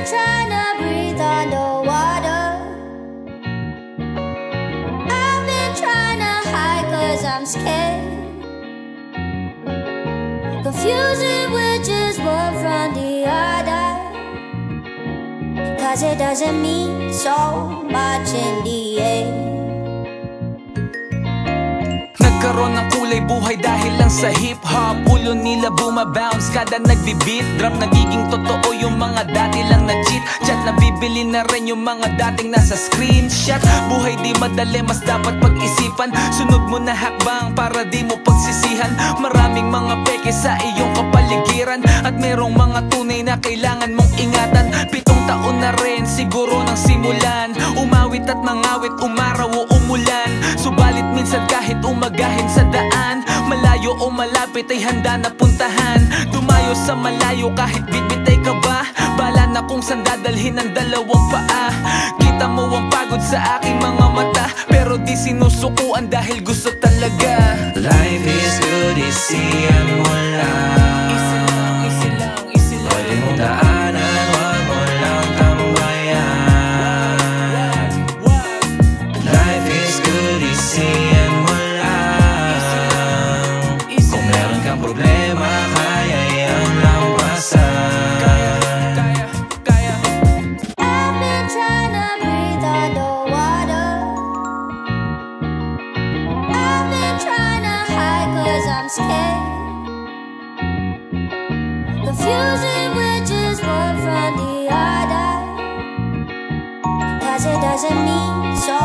trying to breathe underwater. I've been trying to hide 'cause I'm scared. Confusing which is one from the other, 'cause it doesn't mean so much in the end. Nagkaroon ng kulay buhay dahil lang sa hip-hop. Ulo nila bumabounce kada nagbi-beat drum. Nagiging totoo yung mga dati lang na cheat chat. Nabibili na rin yung mga dating nasa screenshot. Buhay di madali, mas dapat pag-isipan. Sunod mo na hakbang para di mo pagsisihan. Maraming mga peke sa iyong kapaligiran, at merong mga tunay na kailangan mong ingatan. 7 taon na rin siguro nang simulan, umawit at mangawit, umaraw o umulan. Subalit minsan kahit umagahin sa daan, malayo o malapit ay handa na puntahan. Dumayo sa malayo kahit bitbit ay kaba. Bala na kung saan dadalhin ang dalawang paa. Kita mo ang pagod sa aking mga mata, pero di sinusukuan dahil gusto talaga. Life is good, isiyan mo lang. Easy lang, easy lang. Pwede mong daanan, wag mo lang tambayan. Life is good, isiyan mo lang. Kung meron kang problema, kaya yang lampasan. Kaya. I've been trying to breathe underwater. I've been trying to hide 'cause I'm scared. Confusing which is one from the other, 'cause it doesn't mean so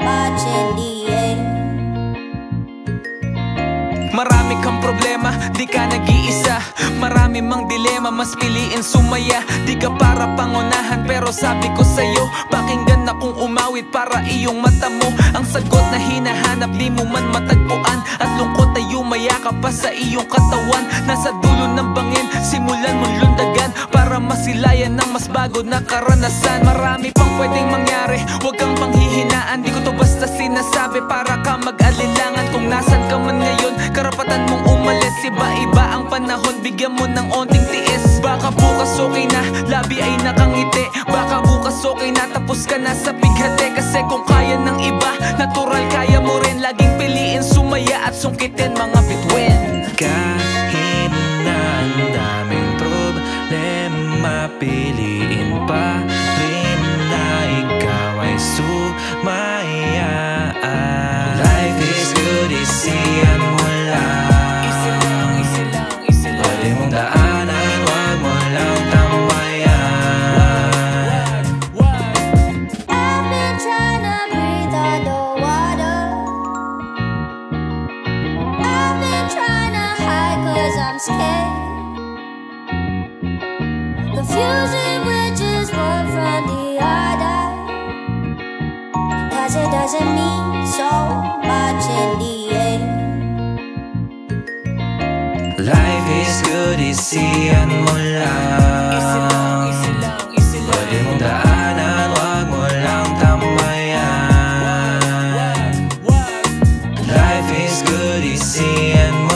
much in the end. Marami kang problema, di ka nag-iisa. Marami mang dilema, mas piliin sumaya. Di ka para pangunahan, pero sabi ko sa'yo, pakinggan akong umawit para iyong mata mo ang sagot na hinahanap, di mo man matagpuan. At lungkot ay umayakap pa sa iyong katawan. Nasa dulo ng bangin, simulan mong lundagan para masilayan ng mas bago na karanasan. Marami pang pwedeng mangyari, huwag kang panghihinaan. Di ko to basta sinasabi para ka mag-alilangan. Kung nasan ka man ngayon, karapatan mong umalis. Iba-iba ang panahon, bigyan mo ng onting tiis. Baka bukas okay na, labi ay nakangiti. Baka bukas okay na, tapos ka na sa bighati. Kasi kung kaya ng iba, natural kaya mo rin. Laging piliin sumaya at sungkitin mga bituin. Kahit na ang daming problema, piliin pa rin na ikaw ay sumaya. Life is good, isiyan mo lang. Pwede mong daanan, wag mo lang tambayan. I've been trying to breathe underwater. I've been trying to hide 'cause I'm scared. Confusing which is one from the other, 'cause it doesn't mean so much in the end. Life is good, isiyan mo lang. Pwede mong daanan, wag mo lang tambayan. Life is good, isiyan mo